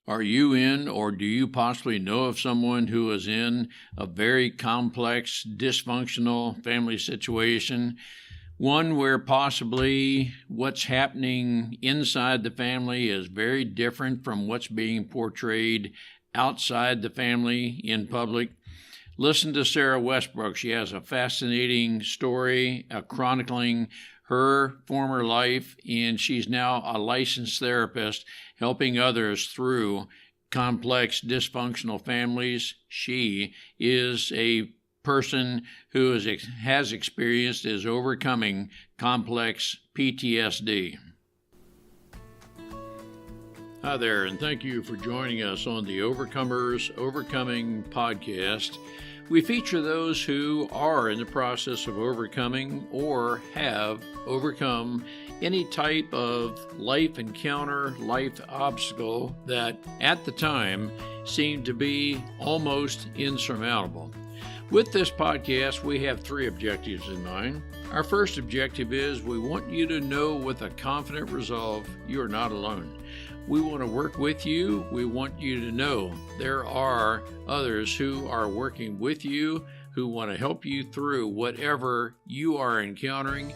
Are you in, or do you possibly know of someone who is in a very complex, dysfunctional family situation? One where possibly what's happening inside the family is very different from what's being portrayed outside the family in public. Listen to Sarah Westbrook. She has a fascinating story chronicling her former life, and she's now a licensed therapist helping others through complex, dysfunctional families. She is a person who has experienced, is overcoming complex PTSD. Hi there, and thank you for joining us on the Overcomers Overcoming podcast. We feature those who are in the process of overcoming or have overcome any type of life encounter, life obstacle that at the time seemed to be almost insurmountable. With this podcast, we have 3 objectives in mind. Our first objective is we want you to know with a confident resolve you are not alone. We want to work with you. We want you to know there are others who are working with you, who want to help you through whatever you are encountering,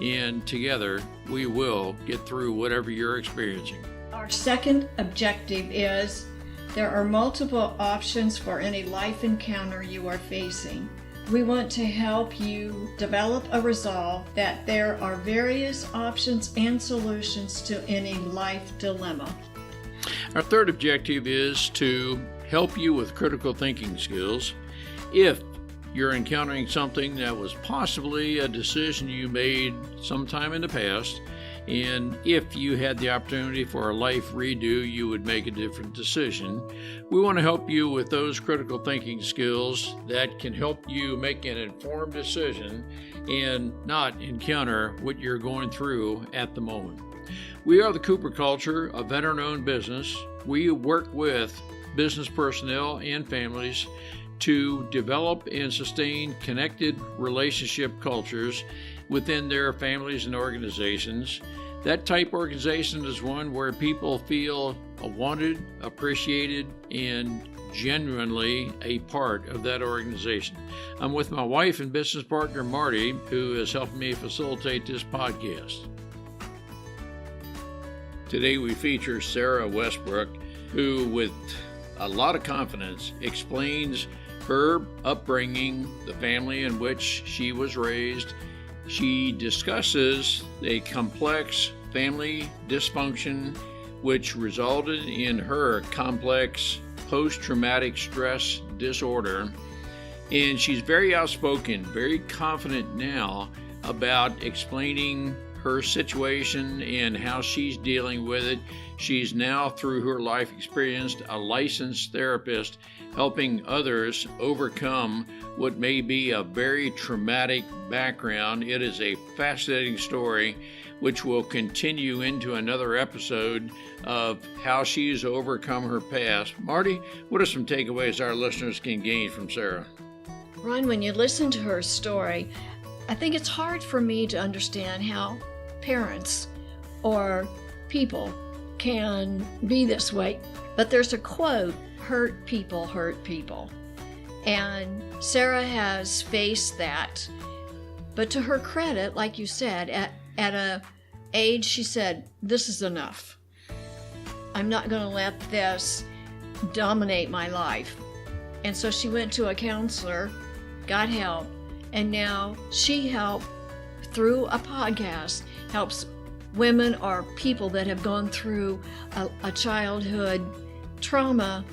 and together we will get through whatever you're experiencing. Our second objective is there are multiple options for any life encounter you are facing. We want to help you develop a resolve that there are various options and solutions to any life dilemma. Our third objective is to help you with critical thinking skills. If you're encountering something that was possibly a decision you made sometime in the past, and if you had the opportunity for a life redo, you would make a different decision. We want to help you with those critical thinking skills that can help you make an informed decision and not encounter what you're going through at the moment. We are the Cooper Culture, a veteran-owned business. We work with business personnel and families to develop and sustain connected relationship cultures within their families and organizations. That type organization is one where people feel wanted, appreciated, and genuinely a part of that organization. I'm with my wife and business partner, Marty, who is helping me facilitate this podcast. Today we feature Sarah Westbrook, who with a lot of confidence explains her upbringing, the family in which she was raised. She discusses a complex family dysfunction which resulted in her complex post-traumatic stress disorder. And she's very outspoken, very confident now about explaining her situation and how she's dealing with it. She's now, through her life experience, a licensed therapist helping others overcome what may be a very traumatic background. It is a fascinating story which will continue into another episode of how she's overcome her past. Marty, what are some takeaways our listeners can gain from Sarah? Ron, when you listen to her story, I think it's hard for me to understand how parents or people can be this way. But there's a quote, hurt people hurt people. And Sarah has faced that. But to her credit, like you said, at a age, she said, this is enough. I'm not going to let this dominate my life. And so she went to a counselor, got help, and now she helped through a podcast, helps women or people that have gone through a childhood trauma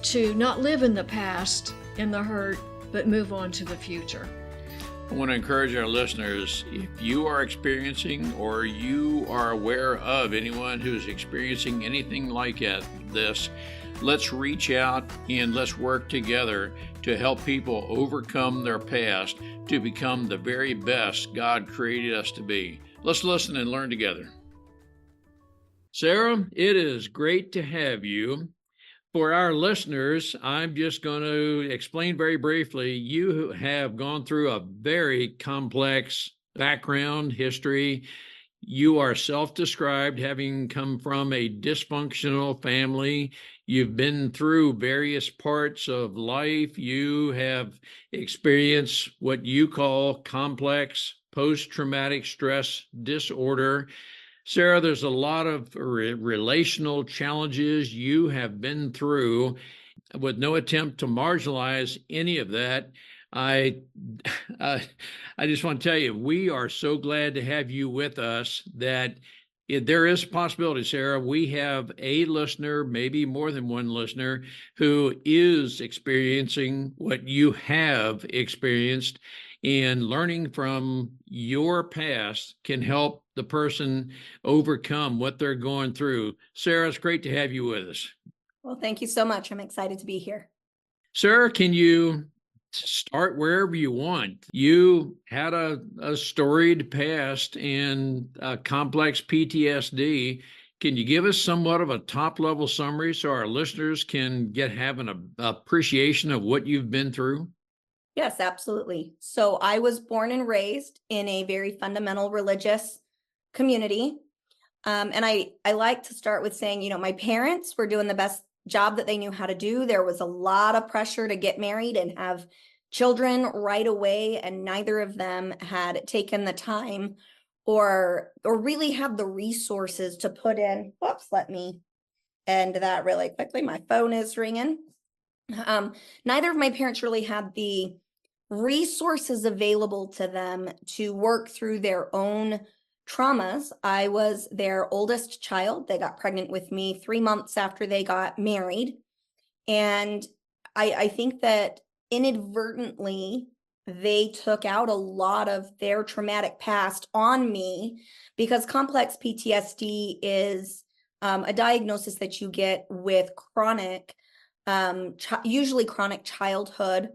to not live in the past, in the hurt, but move on to the future. I want to encourage our listeners, if you are experiencing or you are aware of anyone who's experiencing anything like this, let's reach out and let's work together to help people overcome their past to become the very best God created us to be. Let's listen and learn together. Sarah, it is great to have you. For our listeners, I'm just going to explain very briefly. You have gone through a very complex background, history. You are self-described, having come from a dysfunctional family. You've been through various parts of life. You have experienced what you call complex post-traumatic stress disorder. Sarah, there's a lot of relational challenges you have been through with no attempt to marginalize any of that. I, uh, I just want to tell you, we are so glad to have you with us. That there is a possibility, Sarah, we have a listener, maybe more than one listener, who is experiencing what you have experienced, and learning from your past can help the person overcome what they're going through. Sarah, it's great to have you with us. Well, thank you so much. I'm excited to be here. Sarah, can you start wherever you want? You had a storied past and complex PTSD. Can you give us somewhat of a top level summary so our listeners can have an appreciation of what you've been through? Yes, absolutely. So I was born and raised in a very fundamental religious community. And I like to start with saying, my parents were doing the best job that they knew how to do. There was a lot of pressure to get married and have children right away, and neither of them had taken the time or really have the resources to put in. Whoops, let me end that really quickly. My phone is ringing. Neither of my parents really had the resources available to them to work through their own traumas. I was their oldest child. They got pregnant with me 3 months after they got married. And I think that inadvertently, they took out a lot of their traumatic past on me, because complex PTSD is a diagnosis that you get with chronic, usually chronic childhood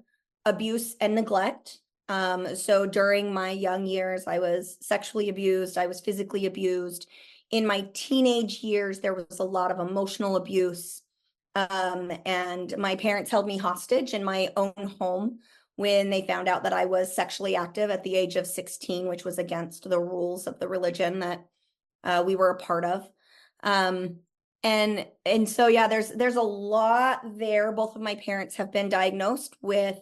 abuse and neglect. So during my young years, I was sexually abused, I was physically abused. In my teenage years, there was a lot of emotional abuse. And my parents held me hostage in my own home when they found out that I was sexually active at the age of 16, which was against the rules of the religion that we were a part of. And so yeah, there's a lot there. Both of my parents have been diagnosed with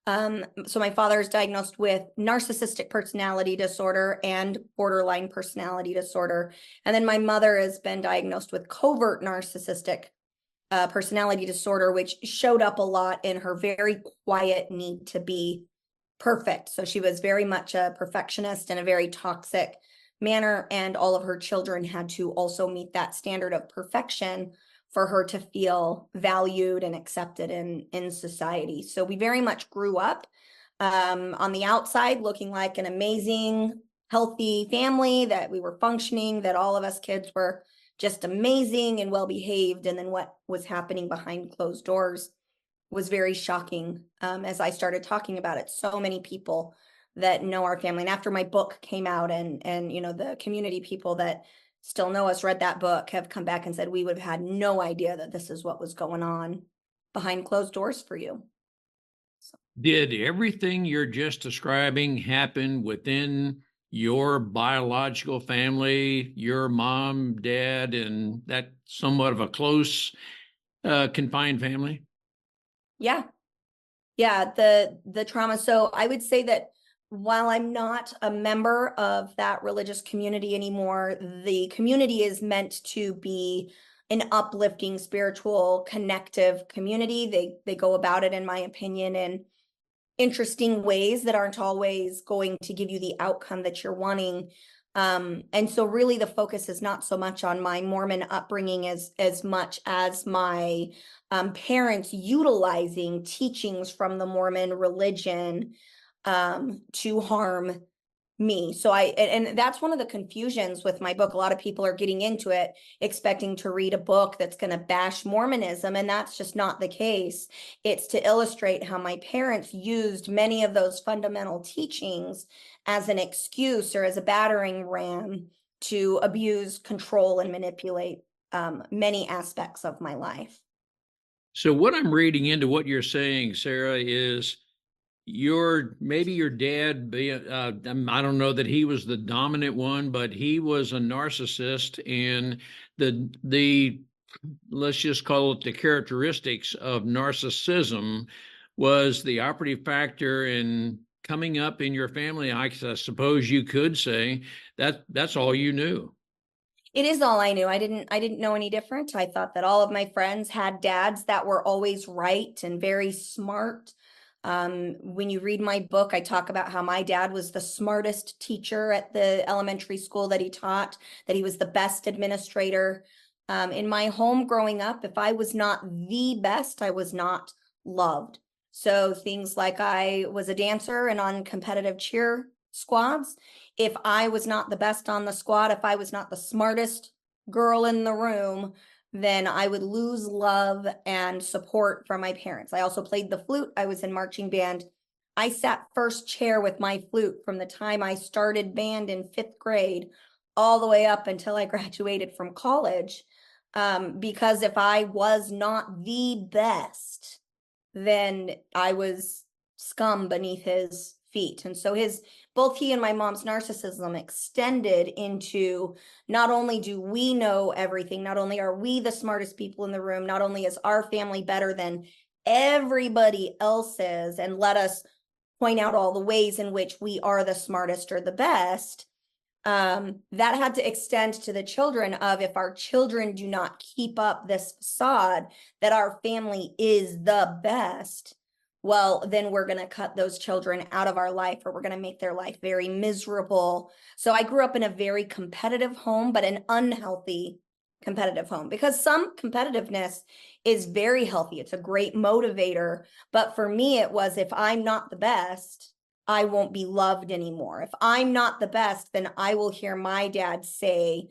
so my father is diagnosed with narcissistic personality disorder and borderline personality disorder. And then my mother has been diagnosed with covert narcissistic personality disorder, which showed up a lot in her very quiet need to be perfect. So she was very much a perfectionist in a very toxic manner, and all of her children had to also meet that standard of perfection for her to feel valued and accepted in society. So we very much grew up on the outside looking like an amazing, healthy family, that we were functioning, that all of us kids were just amazing and well behaved. And then what was happening behind closed doors was very shocking as I started talking about it. So many people that know our family, and after my book came out, and the community people that still know us, read that book, have come back and said, we would have had no idea that this is what was going on behind closed doors for you. So. Did everything you're just describing happen within your biological family, your mom, dad, and that somewhat of a close, confined family? Yeah. The trauma. So I would say that while I'm not a member of that religious community anymore, the community is meant to be an uplifting, spiritual, connective community. They go about it, in my opinion, in interesting ways that aren't always going to give you the outcome that you're wanting. And so really the focus is not so much on my Mormon upbringing as much as my parents utilizing teachings from the Mormon religion to harm me. So and that's one of the confusions with my book. A lot of people are getting into it expecting to read a book that's going to bash Mormonism, and that's just not the case. It's to illustrate how my parents used many of those fundamental teachings as an excuse or as a battering ram to abuse, control, and manipulate many aspects of my life. So what I'm reading into what you're saying, Sarah, is maybe your dad I don't know that he was the dominant one, but he was a narcissist, and the let's just call it the characteristics of narcissism was the operative factor in coming up in your family. I suppose you could say that that's all you knew. It is all I knew. I didn't know any different. I thought that all of my friends had dads that were always right and very smart. When you read my book, I talk about how my dad was the smartest teacher at the elementary school that he taught, that he was the best administrator. In my home growing up, if I was not the best, I was not loved. So things like I was a dancer and on competitive cheer squads. If I was not the best on the squad, if I was not the smartest girl in the room, then I would lose love and support from my parents. I also played the flute. I was in marching band. I sat first chair with my flute from the time I started band in 5th grade all the way up until I graduated from college. Because if I was not the best, then I was scum beneath his feet. And so both he and my mom's narcissism extended into, not only do we know everything, not only are we the smartest people in the room, not only is our family better than everybody else's, and let us point out all the ways in which we are the smartest or the best. That had to extend to the children of, if our children do not keep up this facade that our family is the best, well, then we're going to cut those children out of our life, or we're going to make their life very miserable. So I grew up in a very competitive home, but an unhealthy competitive home, because some competitiveness is very healthy. It's a great motivator. But for me, it was, if I'm not the best, I won't be loved anymore. If I'm not the best, then I will hear my dad say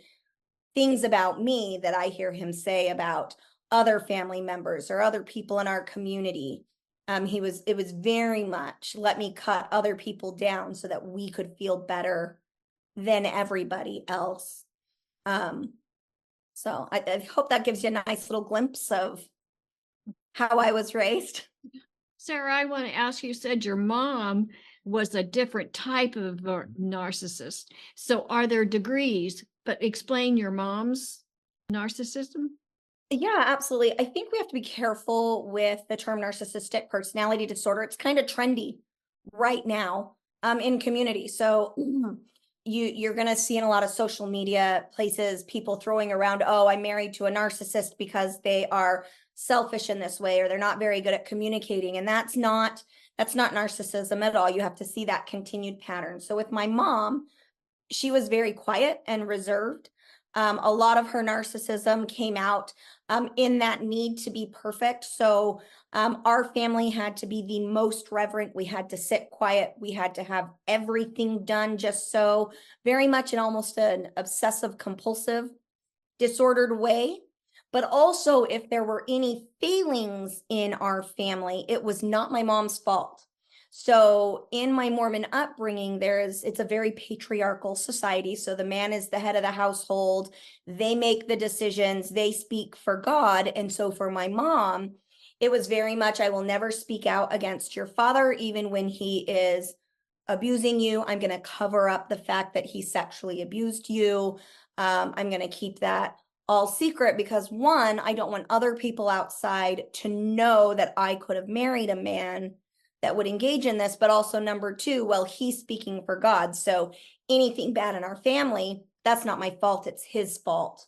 things about me that I hear him say about other family members or other people in our community. It was very much, let me cut other people down so that we could feel better than everybody else. So I hope that gives you a nice little glimpse of how I was raised. Sarah, I want to ask you, said your mom was a different type of narcissist. So are there degrees, but explain your mom's narcissism? Yeah, absolutely. I think we have to be careful with the term narcissistic personality disorder. It's kind of trendy right now in community. So you're going to see in a lot of social media places people throwing around, oh, I'm married to a narcissist because they are selfish in this way, or they're not very good at communicating. And that's not narcissism at all. You have to see that continued pattern. So with my mom, she was very quiet and reserved. A lot of her narcissism came out in that need to be perfect. So our family had to be the most reverent. We had to sit quiet. We had to have everything done just so, very much in almost an obsessive compulsive disordered way. But also, if there were any failings in our family, it was not my mom's fault. So in my Mormon upbringing, it's a very patriarchal society. So the man is the head of the household. They make the decisions. They speak for God. And so for my mom, it was very much, I will never speak out against your father, even when he is abusing you. I'm going to cover up the fact that he sexually abused you. I'm going to keep that all secret because, one, I don't want other people outside to know that I could have married a man that would engage in this, but also number two, well, he's speaking for God. So anything bad in our family, that's not my fault, it's his fault.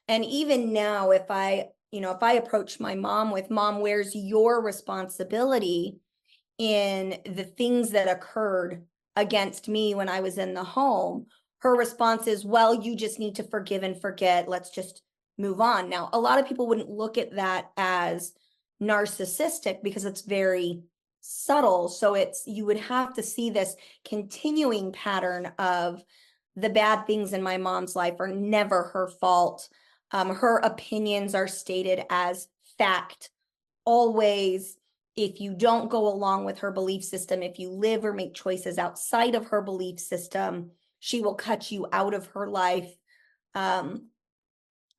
And even now, if I approach my mom with, Mom, where's your responsibility in the things that occurred against me when I was in the home? Her response is, well, you just need to forgive and forget. Let's just move on. Now, a lot of people wouldn't look at that as narcissistic because it's very subtle. So you would have to see this continuing pattern of the bad things in my mom's life are never her fault. Her opinions are stated as fact. Always, if you don't go along with her belief system, if you live or make choices outside of her belief system, she will cut you out of her life.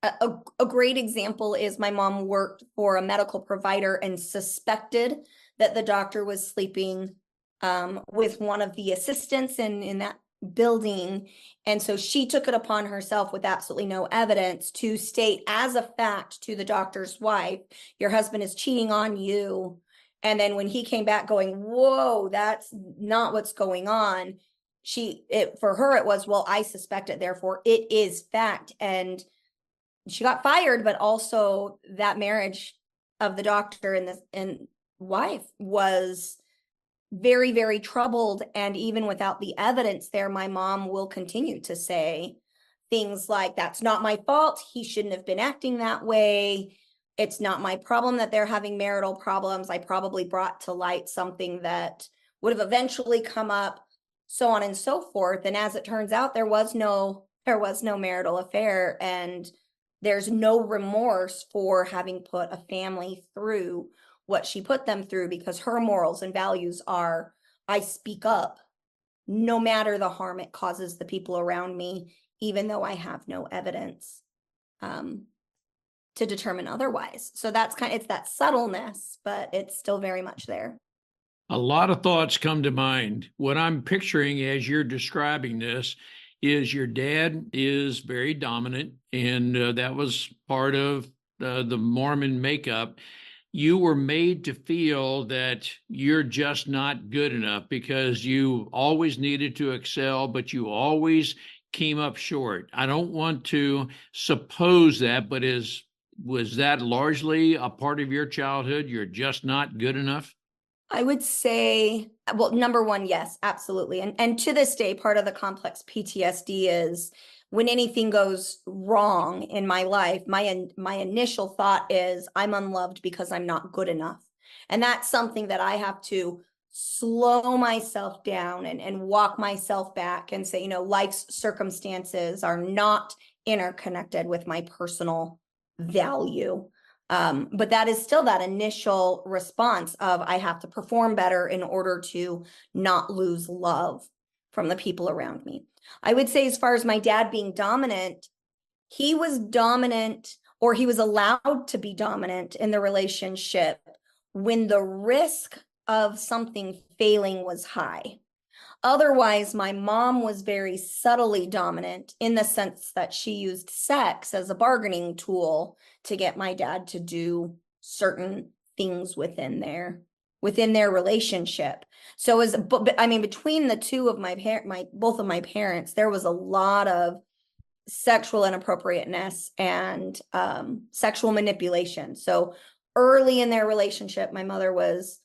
A great example is my mom worked for a medical provider and suspected that the doctor was sleeping with one of the assistants in that building. And so she took it upon herself with absolutely no evidence to state as a fact to the doctor's wife, your husband is cheating on you. And then when he came back going, whoa, that's not what's going on. For her, it was, well, I suspect it, therefore it is fact. And she got fired, but also that marriage of the doctor and wife was very, very troubled. And even without the evidence there, my mom will continue to say things like, that's not my fault. He shouldn't have been acting that way. It's not my problem that they're having marital problems. I probably brought to light something that would have eventually come up, so on and so forth. And as it turns out, there was no marital affair, and there's no remorse for having put a family through what she put them through, because her morals and values are, I speak up no matter the harm it causes the people around me, even though I have no evidence to determine otherwise. So it's that subtleness, but it's still very much there. A lot of thoughts come to mind. What I'm picturing as you're describing this is your dad is very dominant, and that was part of the Mormon makeup. You were made to feel that you're just not good enough because you always needed to excel, but you always came up short. I don't want to suppose that, but was that largely a part of your childhood? You're just not good enough? I would say, well, number one, yes, absolutely. And to this day, part of the complex PTSD is when anything goes wrong in my life, my initial thought is I'm unloved because I'm not good enough. And that's something that I have to slow myself down and walk myself back and say, life's circumstances are not interconnected with my personal value. But that is still that initial response of I have to perform better in order to not lose love from the people around me. I would say, as far as my dad being dominant, he was dominant, or he was allowed to be dominant in the relationship when the risk of something failing was high. Otherwise, my mom was very subtly dominant in the sense that she used sex as a bargaining tool to get my dad to do certain things within their relationship. So between the two of both of my parents, there was a lot of sexual inappropriateness and sexual manipulation. So early in their relationship, my mother was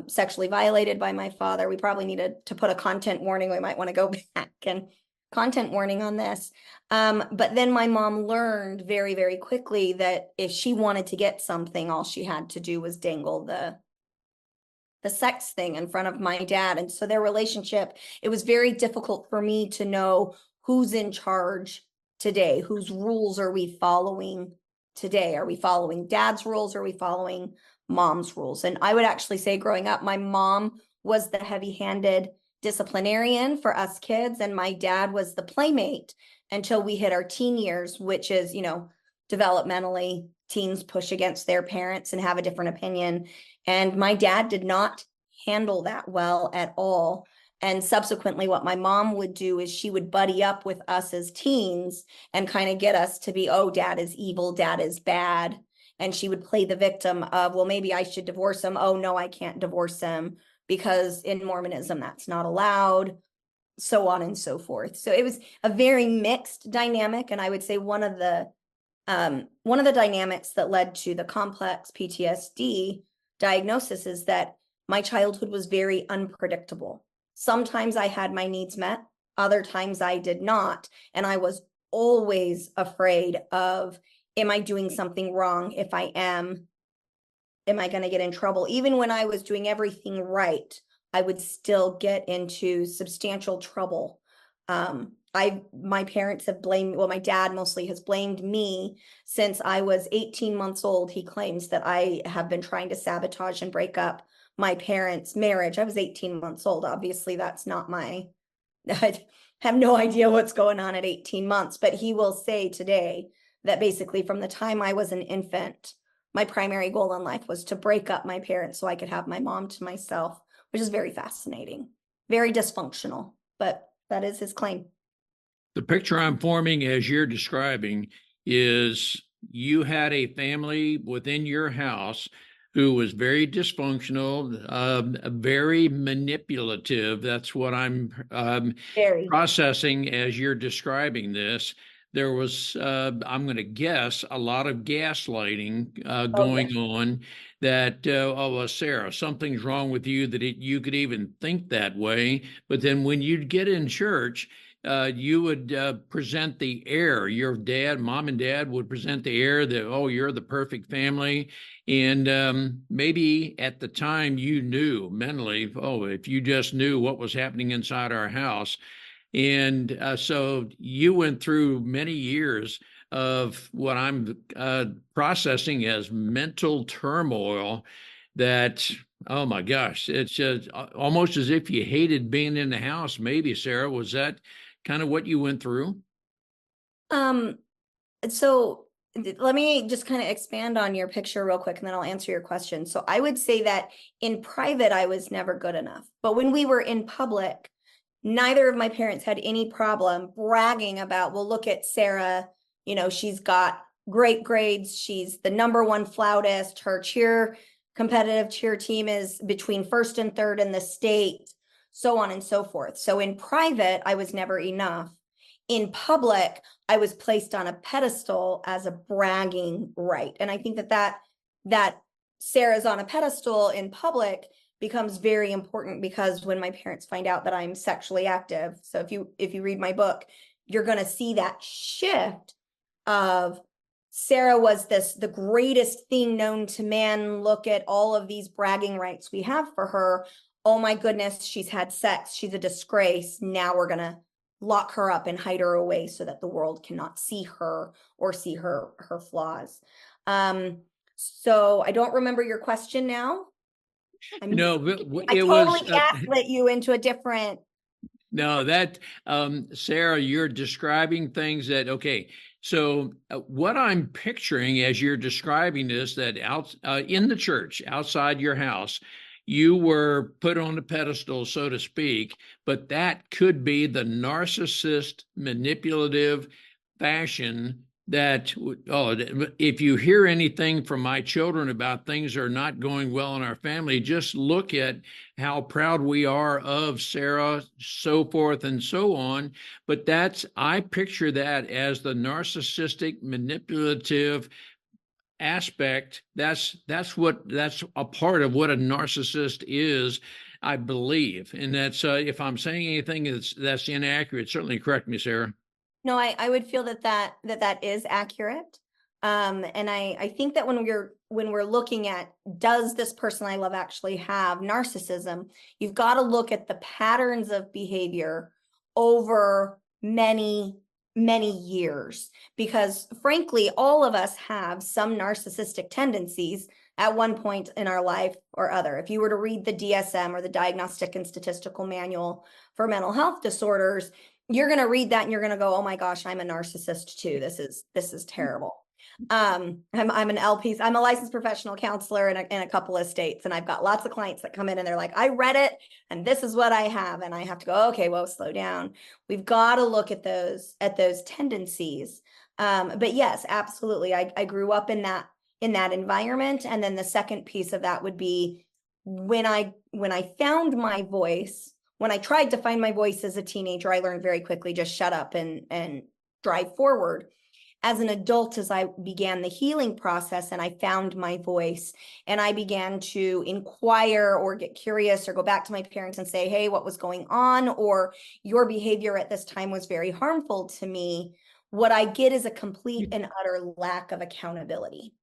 sexually violated by my father. We probably needed to put a content warning. We might want to go back and content warning on this. But then my mom learned very, very quickly that if she wanted to get something, all she had to do was dangle the sex thing in front of my dad. And so their relationship, it was very difficult for me to know who's in charge today, whose rules are we following today? Are we following dad's rules? Or are we following mom's rules? And I would actually say, growing up, my mom was the heavy-handed disciplinarian for us kids, and my dad was the playmate until we hit our teen years, which is, developmentally, teens push against their parents and have a different opinion. And my dad did not handle that well at all. And subsequently, what my mom would do is she would buddy up with us as teens and kind of get us to be, oh, dad is evil, dad is bad. And she would play the victim of, well, maybe I should divorce him. Oh, no, I can't divorce him because in Mormonism, that's not allowed, so on and so forth. So it was a very mixed dynamic. And I would say one of the dynamics that led to the complex PTSD diagnosis is that my childhood was very unpredictable. Sometimes I had my needs met, other times I did not. And I was always afraid of, am I doing something wrong? If I am I going to get in trouble? Even when I was doing everything right, I would still get into substantial trouble. My parents have blamed, well, my dad mostly has blamed me since I was 18 months old. He claims that I have been trying to sabotage and break up my parents' marriage. I was 18 months old. Obviously, that's not I have no idea what's going on at 18 months, but he will say today that basically from the time I was an infant, my primary goal in life was to break up my parents so I could have my mom to myself, which is very fascinating, very dysfunctional, but that is his claim. The picture I'm forming as you're describing is you had a family within your house who was very dysfunctional, very manipulative. That's what I'm Very. processing as you're describing this. There was, I'm going to guess, a lot of gaslighting Oh, yeah. going on that, oh, well, Sarah, something's wrong with you that you could even think that way. But then when you'd get in church, you would present the air. Your dad, mom and dad would present the air that, oh, you're the perfect family. And maybe at the time you knew mentally, oh, if you just knew what was happening inside our house. And so you went through many years of what I'm processing as mental turmoil that, oh my gosh, it's just almost as if you hated being in the house. Maybe, Sarah, was that kind of what you went through? Um, so let me just kind of expand on your picture real quick and then I'll answer your question. So I would say that in private, I was never good enough. But when we were in public, neither of my parents had any problem bragging about, well, look at Sarah, she's got great grades. She's the #1 flautist. Her competitive cheer team is between first and third in the state, so on and so forth. So in private, I was never enough. In public, I was placed on a pedestal as a bragging right. And I think that Sarah's on a pedestal in public becomes very important, because when my parents find out that I'm sexually active, so if you read my book, you're going to see that shift of Sarah was the greatest thing known to man. Look at all of these bragging rights we have for her. Oh my goodness, she's had sex. She's a disgrace. Now we're going to lock her up and hide her away so that the world cannot see her or see her flaws. So I don't remember your question now. I It totally was gaslit you into a different. no, that Sarah, you're describing things that, okay. So what I'm picturing as you're describing this, that out in the church, outside your house, you were put on a pedestal, so to speak, but that could be the narcissist, manipulative fashion that, oh, if you hear anything from my children about things are not going well in our family, just look at how proud we are of Sarah, so forth and so on. But I picture that as the narcissistic, manipulative aspect. That's a part of what a narcissist is, I believe. And that's if I'm saying anything that's inaccurate, certainly correct me, Sarah. No, I would feel that is accurate. And I think that when we're looking at, does this person I love actually have narcissism, you've got to look at the patterns of behavior over many, many years, because frankly, all of us have some narcissistic tendencies at one point in our life or other. If you were to read the DSM, or the Diagnostic and Statistical Manual for Mental Health Disorders, you're going to read that and you're going to go, oh my gosh, I'm a narcissist too. This is terrible. I'm an LP. I'm a licensed professional counselor in a couple of states, and I've got lots of clients that come in and they're like, I read it and this is what I have. And I have to go, okay, well, slow down. We've got to look at those tendencies. But yes, absolutely. I grew up in that environment. And then the second piece of that would be when I found my voice. When I tried to find my voice as a teenager, I learned very quickly, just shut up and drive forward. As an adult, as I began the healing process and I found my voice and I began to inquire or get curious or go back to my parents and say, hey, what was going on? Or your behavior at this time was very harmful to me. What I get is a complete and utter lack of accountability.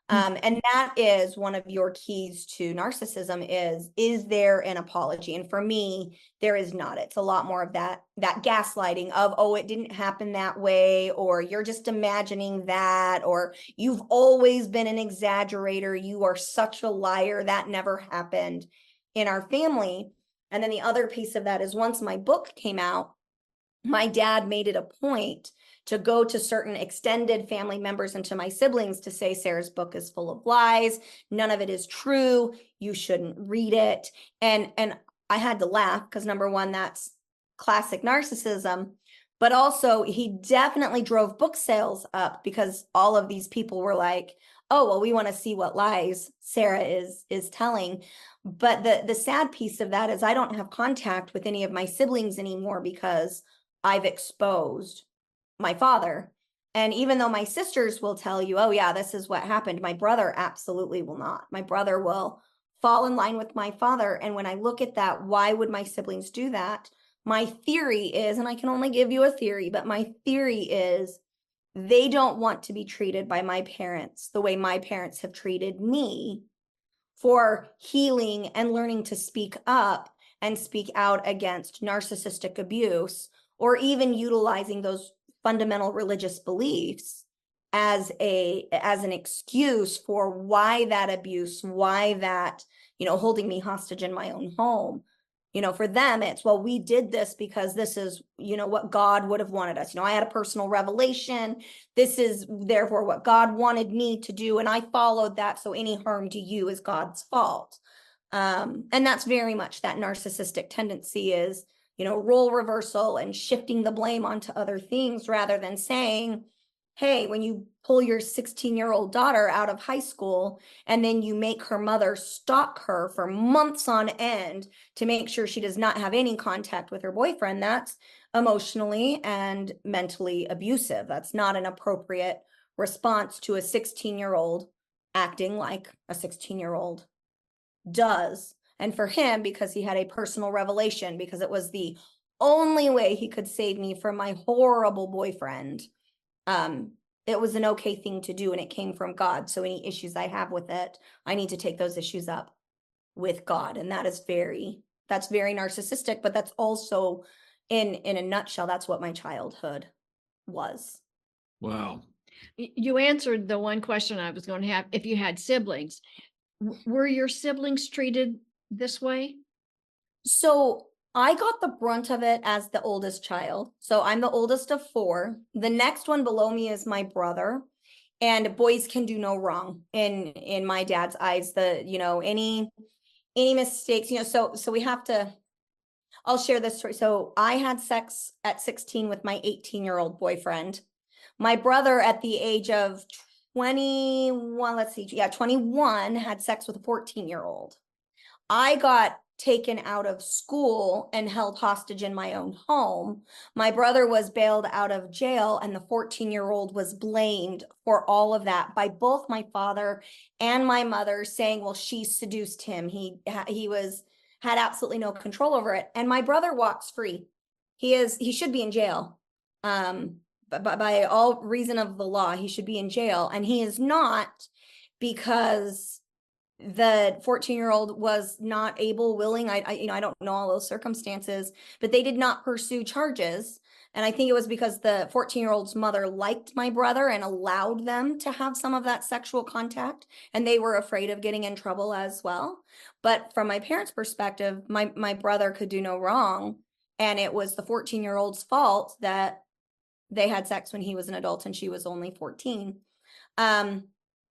And that is one of your keys to narcissism is there an apology? And for me, there is not. It's a lot more of that gaslighting of, oh, it didn't happen that way, or you're just imagining that, or you've always been an exaggerator. You are such a liar. That never happened in our family. And then the other piece of that is once my book came out, my dad made it a point to go to certain extended family members and to my siblings to say, Sarah's book is full of lies. None of it is true. You shouldn't read it. And I had to laugh because, number one, that's classic narcissism. But also, he definitely drove book sales up because all of these people were like, oh, well, we want to see what lies Sarah is telling. But the sad piece of that is I don't have contact with any of my siblings anymore because I've exposed my father. And even though my sisters will tell you, oh, yeah, this is what happened, my brother absolutely will not. My brother will fall in line with my father. And when I look at that, why would my siblings do that? My theory is, and I can only give you a theory, but my theory is they don't want to be treated by my parents the way my parents have treated me for healing and learning to speak up and speak out against narcissistic abuse, or even utilizing those fundamental religious beliefs as an excuse for why that abuse, why that, holding me hostage in my own home. For them, it's, well, we did this because this is, what God would have wanted us. I had a personal revelation. This is therefore what God wanted me to do. And I followed that. So any harm to you is God's fault. And that's very much that narcissistic tendency is, role reversal and shifting the blame onto other things rather than saying, hey, when you pull your 16-year-old daughter out of high school and then you make her mother stalk her for months on end to make sure she does not have any contact with her boyfriend, that's emotionally and mentally abusive. That's not an appropriate response to a 16-year-old acting like a 16-year-old does. And for him, because he had a personal revelation, because it was the only way he could save me from my horrible boyfriend, it was an okay thing to do, and it came from God. So any issues I have with it, I need to take those issues up with God. And that's very narcissistic, but that's also in a nutshell, that's what my childhood was. Wow. You answered the one question I was going to have. If you had siblings, were your siblings treated this way? So I got the brunt of it as the oldest child. So I'm the oldest of 4. The next one below me is my brother. And boys can do no wrong in my dad's eyes. Any mistakes, so we have to, I'll share this story. So I had sex at 16 with my 18-year-old boyfriend. My brother at the age of 21, 21, had sex with a 14-year-old. I got taken out of school and held hostage in my own home. My brother was bailed out of jail, and the 14-year-old was blamed for all of that by both my father and my mother, saying, well, she seduced him. He had absolutely no control over it. And my brother walks free. He should be in jail. But by all reason of the law, he should be in jail, and he is not, because the 14-year-old was not willing. I don't know all those circumstances, but they did not pursue charges. And I think it was because the 14-year-old's mother liked my brother and allowed them to have some of that sexual contact, and they were afraid of getting in trouble as well. But from my parents' perspective, my brother could do no wrong, and it was the 14-year-old's fault that they had sex when he was an adult and she was only 14.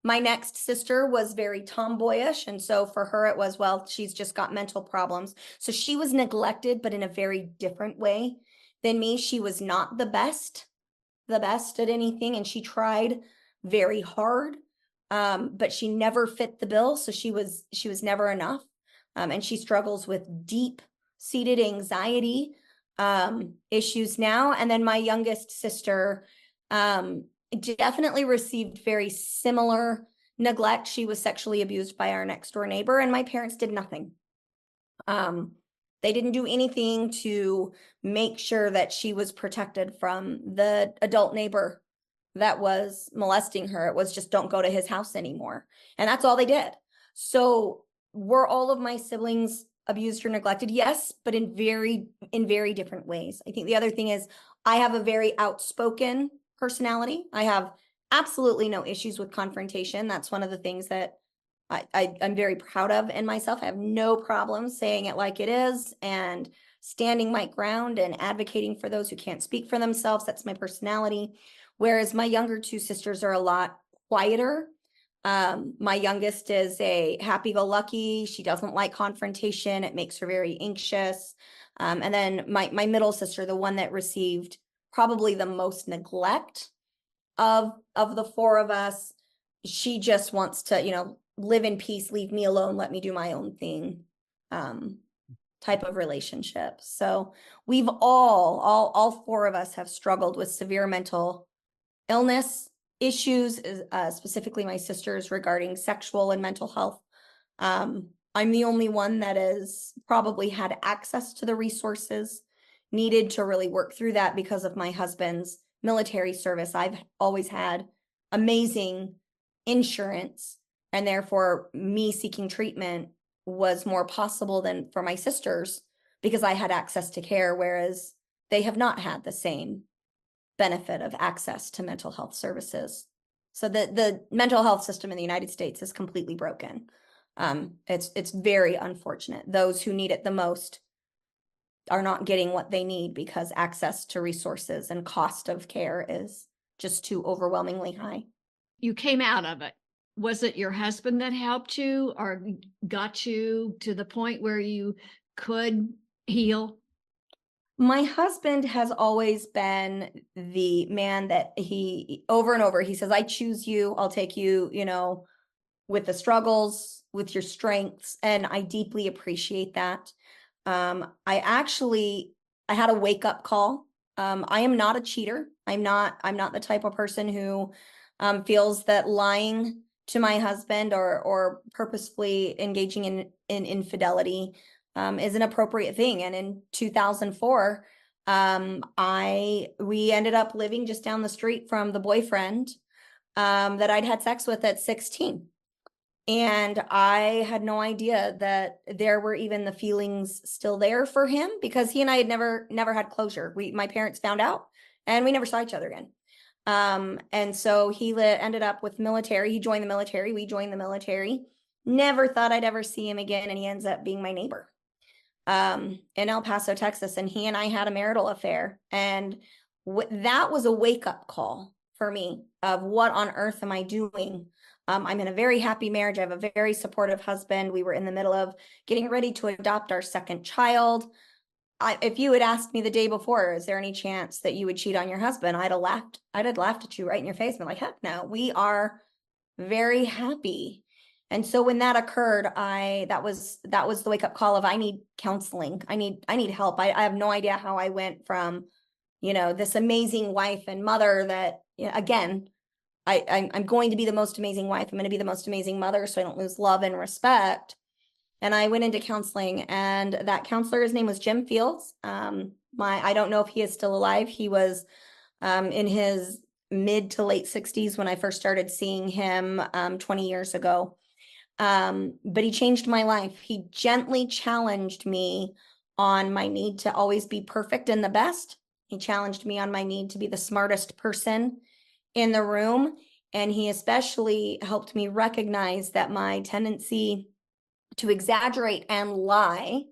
My next sister was very tomboyish. And so for her, it was, well, she's just got mental problems. So she was neglected, but in a very different way than me. She was not the best at anything. And she tried very hard, but she never fit the bill. So she was never enough. And she struggles with deep-seated anxiety issues now. And then my youngest sister, definitely received very similar neglect. She was sexually abused by our next door neighbor, and my parents did nothing. They didn't do anything to make sure that she was protected from the adult neighbor that was molesting her. It was just, don't go to his house anymore. And that's all they did. So were all of my siblings abused or neglected? Yes, but in very different ways. I think the other thing is I have a very outspoken personality. I have absolutely no issues with confrontation. That's one of the things that I'm very proud of in myself. I have no problem saying it like it is and standing my ground and advocating for those who can't speak for themselves. That's my personality. Whereas my younger two sisters are a lot quieter. My youngest is a happy-go-lucky. She doesn't like confrontation. It makes her very anxious. And then my middle sister, the one that received probably the most neglect of the four of us, she just wants to, live in peace, leave me alone, let me do my own thing, type of relationship. So we've all four of us have struggled with severe mental illness issues, specifically my sisters regarding sexual and mental health. I'm the only one that has probably had access to the resources needed to really work through that because of my husband's military service. I've always had amazing insurance, and therefore me seeking treatment was more possible than for my sisters because I had access to care, whereas they have not had the same benefit of access to mental health services. So the mental health system in the United States is completely broken. It's very unfortunate. Those who need it the most are not getting what they need because access to resources and cost of care is just too overwhelmingly high. You came out of it. Was it your husband that helped you or got you to the point where you could heal? My husband has always been the man that he, over and over, he says, I choose you, I'll take you, with the struggles, with your strengths, and I deeply appreciate that. I had a wake-up call. I am not a cheater. I'm not the type of person who feels that lying to my husband or purposefully engaging in infidelity is an appropriate thing. And in 2004, we ended up living just down the street from the boyfriend that I'd had sex with at 16. And I had no idea that there were even the feelings still there for him because he and I had never had closure. My parents found out and we never saw each other again. And so he ended up with military. He joined the military. We joined the military. Never thought I'd ever see him again. And he ends up being my neighbor in El Paso, Texas. And he and I had a marital affair. And that was a wake-up call for me of what on earth am I doing? I'm in a very happy marriage. I have a very supportive husband. We were in the middle of getting ready to adopt our second child. If you had asked me the day before, is there any chance that you would cheat on your husband? I'd have laughed. I'd have laughed at you right in your face and been like, heck no, we are very happy. And so when that occurred, that was the wake-up call of I need counseling. I need help. I have no idea how I went from, this amazing wife and mother that, again, I'm going to be the most amazing wife. I'm going to be the most amazing mother so I don't lose love and respect. And I went into counseling, and that counselor, his name was Jim Fields. I don't know if he is still alive. He was in his mid to late 60s when I first started seeing him 20 years ago. But he changed my life. He gently challenged me on my need to always be perfect and the best. He challenged me on my need to be the smartest person in the room. And he especially helped me recognize that my tendency to exaggerate and lie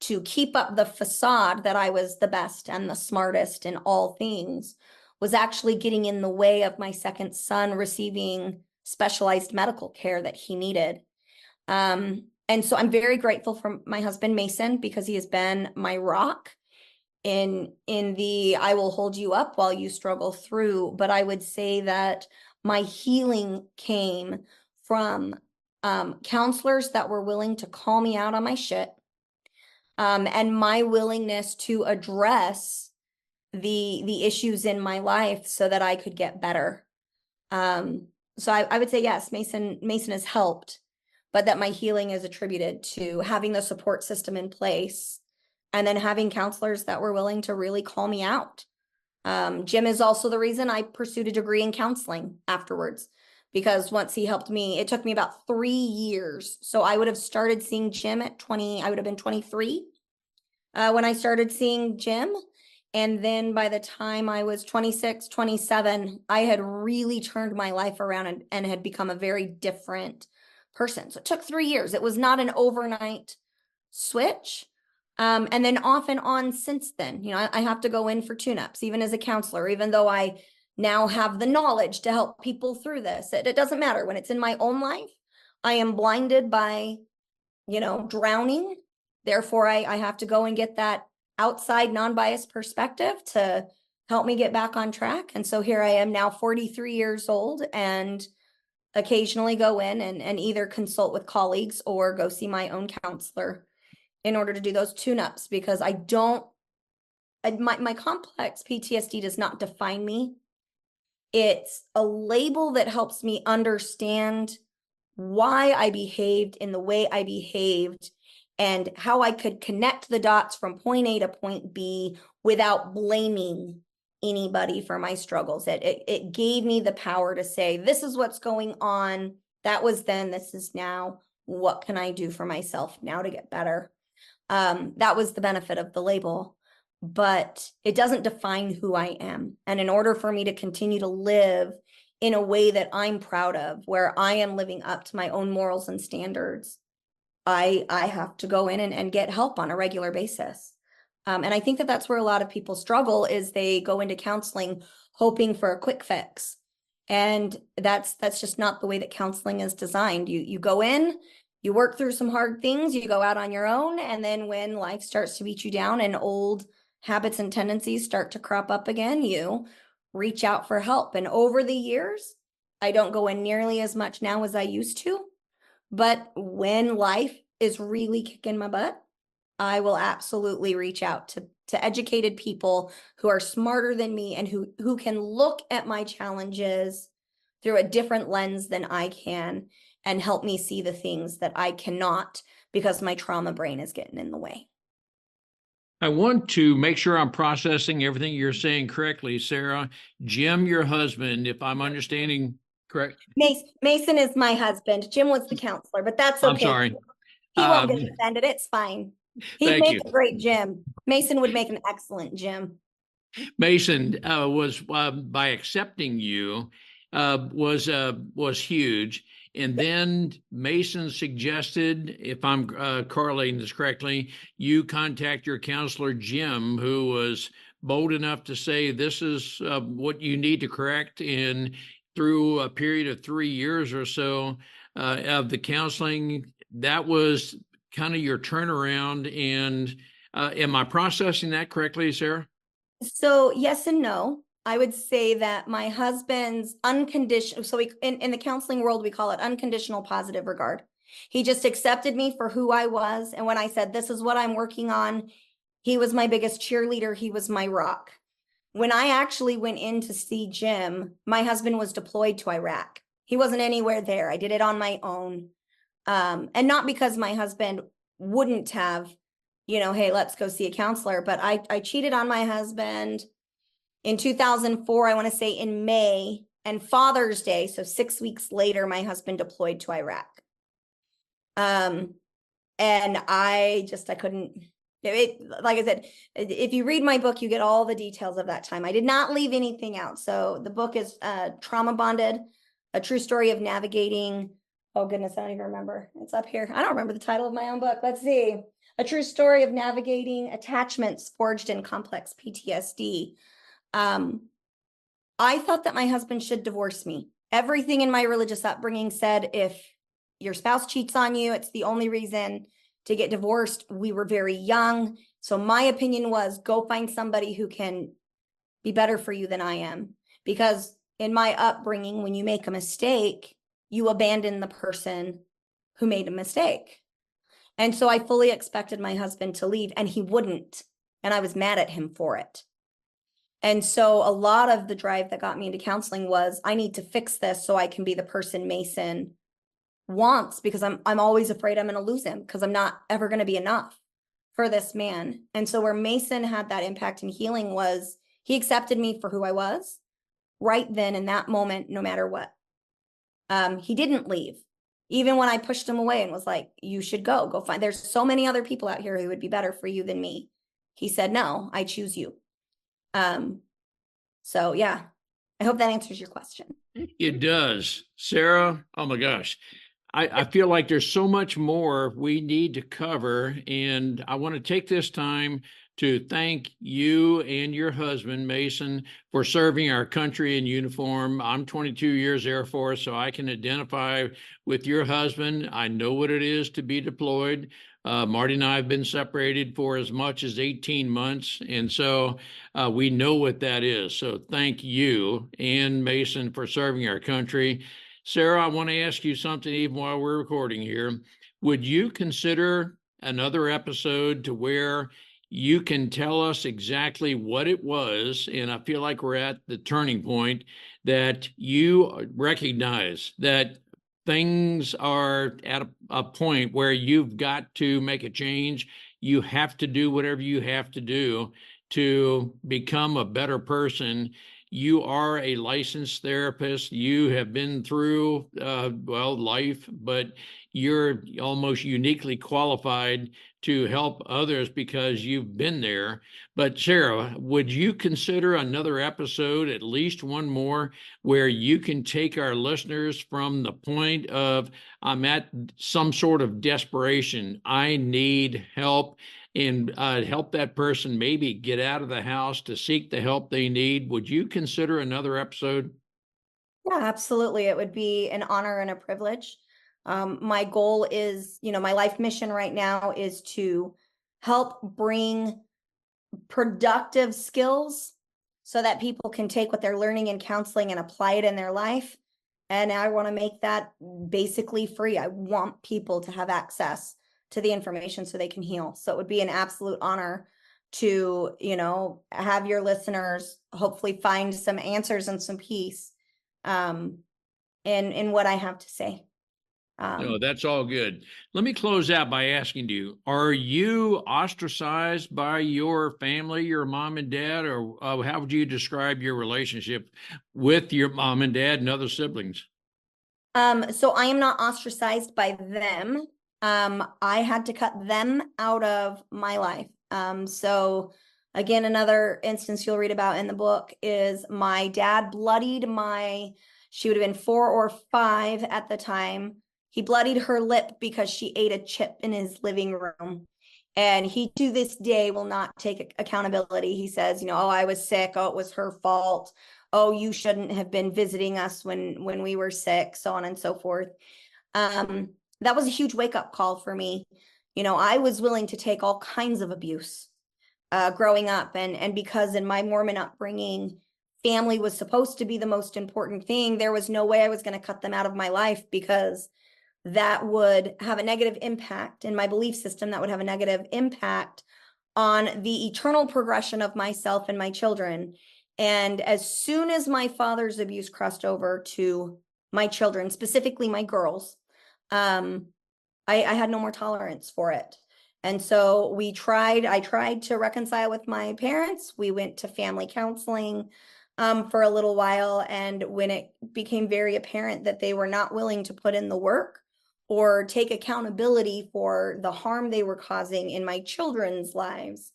to keep up the facade that I was the best and the smartest in all things was actually getting in the way of my second son receiving specialized medical care that he needed. And so I'm very grateful for my husband, Mason, because he has been my rock in the I will hold you up while you struggle through. But I would say that my healing came from counselors that were willing to call me out on my shit, and my willingness to address the issues in my life so that I could get better. So I would say yes, Mason has helped, but that my healing is attributed to having the support system in place and then having counselors that were willing to really call me out. Jim is also the reason I pursued a degree in counseling afterwards, because once he helped me, it took me about 3 years. So I would have started seeing Jim at 20, I would have been 23 when I started seeing Jim. And then by the time I was 26, 27, I had really turned my life around and had become a very different person. So it took 3 years. It was not an overnight switch. And then off and on since then, I have to go in for tune-ups, even as a counselor, even though I now have the knowledge to help people through this. It doesn't matter when it's in my own life. I am blinded by, drowning. Therefore, I have to go and get that outside non-biased perspective to help me get back on track. And so here I am now 43 years old and occasionally go in and either consult with colleagues or go see my own counselor in order to do those tune-ups, because my complex PTSD does not define me. It's a label that helps me understand why I behaved in the way I behaved and how I could connect the dots from point A to point B without blaming anybody for my struggles. It gave me the power to say, this is what's going on. That was then, this is now. What can I do for myself now to get better? That was the benefit of the label, but it doesn't define who I am. And in order for me to continue to live in a way that I'm proud of, where I am living up to my own morals and standards, I have to go in and get help on a regular basis. And I think that that's where a lot of people struggle, is they go into counseling hoping for a quick fix. And that's just not the way that counseling is designed. You go in, you work through some hard things, you go out on your own, and then when life starts to beat you down and old habits and tendencies start to crop up again, you reach out for help. And over the years, I don't go in nearly as much now as I used to, but when life is really kicking my butt, I will absolutely reach out to educated people who are smarter than me and who can look at my challenges through a different lens than I can and help me see the things that I cannot because my trauma brain is getting in the way. I want to make sure I'm processing everything you're saying correctly, Sarah. Jim, your husband, if I'm understanding correct. Mason is my husband. Jim was the counselor, but that's okay. I'm sorry. He won't get offended. It's fine. He'd make a great Jim. Mason would make an excellent Jim. Mason was by accepting you was huge. And then Mason suggested, if I'm correlating this correctly, you contact your counselor, Jim, who was bold enough to say, this is what you need to correct through a period of 3 years or so of the counseling. That was kind of your turnaround. And am I processing that correctly, Sarah? So yes and no. I would say that my husband's unconditional, so in the counseling world, we call it unconditional positive regard. He just accepted me for who I was. And when I said, this is what I'm working on, he was my biggest cheerleader. He was my rock. When I actually went in to see Jim, my husband was deployed to Iraq. He wasn't anywhere there. I did it on my own. And not because my husband wouldn't have, hey, let's go see a counselor, but I cheated on my husband in 2004, I want to say in May, and Father's Day, so 6 weeks later, my husband deployed to Iraq. And I couldn't, like I said, if you read my book, you get all the details of that time. I did not leave anything out. So the book is Trauma Bonded, a true story of navigating. Oh goodness, I don't even remember. It's up here. I don't remember the title of my own book. Let's see. A true story of navigating attachments forged in complex PTSD. I thought that my husband should divorce me. Everything in my religious upbringing said, if your spouse cheats on you, it's the only reason to get divorced. We were very young. So my opinion was, go find somebody who can be better for you than I am. Because in my upbringing, when you make a mistake, you abandon the person who made a mistake. And so I fully expected my husband to leave, and he wouldn't. And I was mad at him for it. And so a lot of the drive that got me into counseling was, I need to fix this so I can be the person Mason wants, because I'm always afraid I'm going to lose him, because I'm not ever going to be enough for this man. And so where Mason had that impact and healing was, he accepted me for who I was right then in that moment, no matter what. He didn't leave. Even when I pushed him away and was like, you should go find, there's so many other people out here who would be better for you than me. He said, no, I choose you. So yeah, I hope that answers your question. It does. Sarah, oh my gosh. I feel like there's so much more we need to cover, and I want to take this time to thank you and your husband, Mason, for serving our country in uniform. I'm 22 years Air Force, so I can identify with your husband. I know what it is to be deployed. Marty and I have been separated for as much as 18 months, and so we know what that is. So thank you and Mason for serving our country. Sarah, I want to ask you something even while we're recording here. Would you consider another episode to where you can tell us exactly what it was? And I feel like we're at the turning point that you recognize that things are at a point where you've got to make a change. You have to do whatever you have to do to become a better person. You are a licensed therapist. You have been through, life, but you're almost uniquely qualified to help others because you've been there. But Sarah, would you consider another episode, at least one more, where you can take our listeners from the point of, I'm at some sort of desperation, I need help, and help that person maybe get out of the house to seek the help they need? Would you consider another episode? Yeah, absolutely. It would be an honor and a privilege. My goal is, my life mission right now is to help bring productive skills so that people can take what they're learning in counseling and apply it in their life. And I want to make that basically free. I want people to have access to the information so they can heal. So it would be an absolute honor to, have your listeners hopefully find some answers and some peace in what I have to say. No, that's all good. Let me close out by asking you, are you ostracized by your family, your mom and dad, or how would you describe your relationship with your mom and dad and other siblings? So I am not ostracized by them. I had to cut them out of my life. So again, another instance you'll read about in the book is my dad bloodied she would have been 4 or 5 at the time. He bloodied her lip because she ate a chip in his living room. And he, to this day, will not take accountability. He says, oh, I was sick. Oh, it was her fault. Oh, you shouldn't have been visiting us when we were sick, so on and so forth. That was a huge wake-up call for me. I was willing to take all kinds of abuse growing up. And because in my Mormon upbringing, family was supposed to be the most important thing, there was no way I was going to cut them out of my life, because that would have a negative impact in my belief system, that would have a negative impact on the eternal progression of myself and my children. And as soon as my father's abuse crossed over to my children, specifically my girls, I had no more tolerance for it. And so I tried to reconcile with my parents. We went to family counseling for a little while. And when it became very apparent that they were not willing to put in the work or take accountability for the harm they were causing in my children's lives,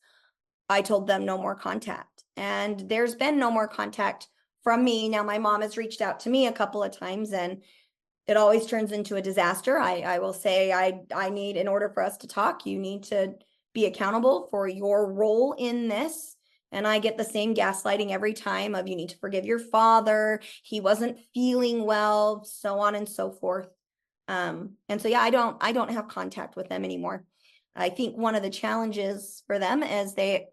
I told them no more contact. And there's been no more contact from me. Now, my mom has reached out to me a couple of times, and it always turns into a disaster. I will say, I need, in order for us to talk, you need to be accountable for your role in this. And I get the same gaslighting every time of, you need to forgive your father. He wasn't feeling well, so on and so forth. And so, yeah, I don't have contact with them anymore. I think one of the challenges for them is they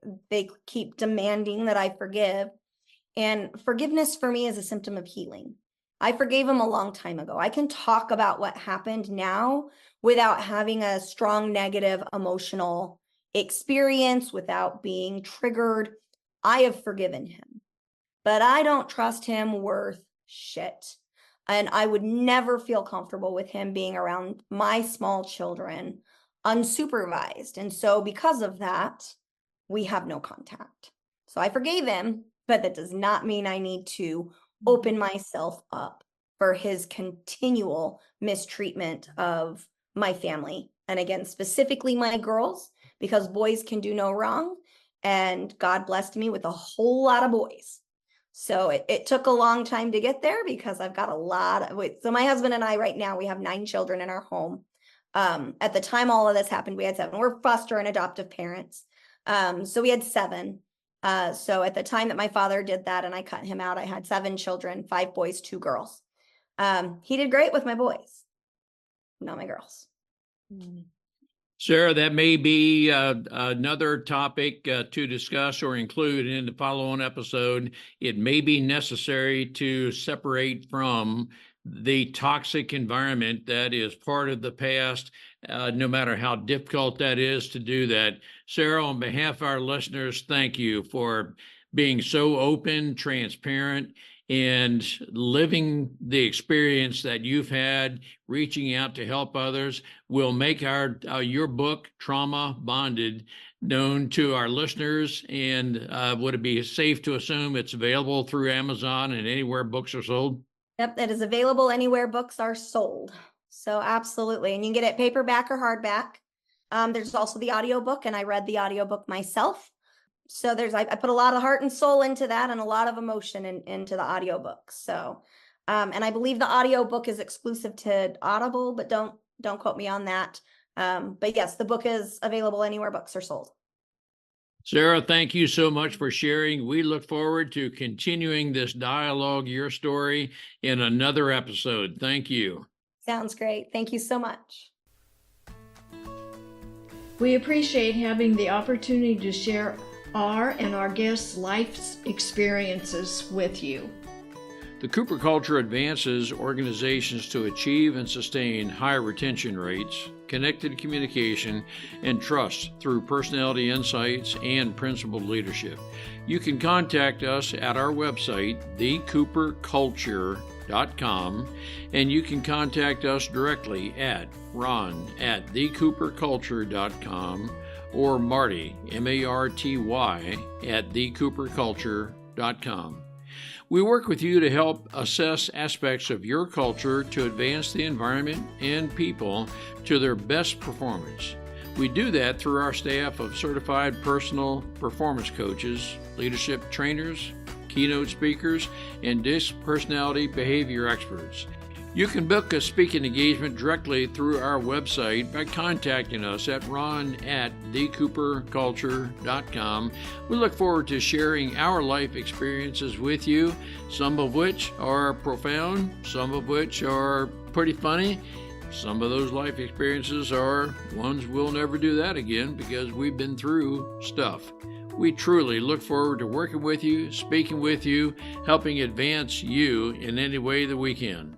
keep demanding that I forgive. And forgiveness for me is a symptom of healing. I forgave him a long time ago. I can talk about what happened now without having a strong negative emotional experience, without being triggered. I have forgiven him, but I don't trust him worth shit. And I would never feel comfortable with him being around my small children unsupervised. And so because of that, we have no contact. So I forgave him, but that does not mean I need to open myself up for his continual mistreatment of my family. And again, specifically my girls, because boys can do no wrong. And God blessed me with a whole lot of boys. So it took a long time to get there because I've got a lot of, so my husband and I right now, we have 9 children in our home. At the time all of this happened, we had 7. We're foster and adoptive parents. So we had 7. So at the time that my father did that and I cut him out, I had 7 children, 5 boys, 2 girls. He did great with my boys, not my girls. Sarah, that may be another topic to discuss or include in the following episode. It may be necessary to separate from the toxic environment that is part of the past, no matter how difficult that is to do that. Sarah, on behalf of our listeners, thank you for being so open, transparent, and living the experience that you've had, reaching out to help others. Will make your book, Trauma Bonded, known to our listeners. And would it be safe to assume it's available through Amazon and anywhere books are sold? Yep, it is available anywhere books are sold. So absolutely. And you can get it paperback or hardback. There's also the audiobook, and I read the audiobook myself. So I put a lot of heart and soul into that and a lot of emotion into the audiobook. So, and I believe the audiobook is exclusive to Audible, but don't quote me on that. But yes, the book is available anywhere books are sold. Sarah, thank you so much for sharing. We look forward to continuing this dialogue, your story, in another episode. Thank you. Sounds great. Thank you so much. We appreciate having the opportunity to share our and our guests' life experiences with you. The Cooper Culture advances organizations to achieve and sustain high retention rates, connected communication, and trust through personality insights and principled leadership. You can contact us at our website, thecooperculture.com, and you can contact us directly at ron@thecooperculture.com or Marty, M-A-R-T-Y, at thecooperculture.com. We work with you to help assess aspects of your culture to advance the environment and people to their best performance. We do that through our staff of certified personal performance coaches, leadership trainers, keynote speakers, and disc personality behavior experts. You can book a speaking engagement directly through our website by contacting us at ron@thecooperculture.com. We look forward to sharing our life experiences with you, some of which are profound, some of which are pretty funny. Some of those life experiences are ones we'll never do that again because we've been through stuff. We truly look forward to working with you, speaking with you, helping advance you in any way that we can.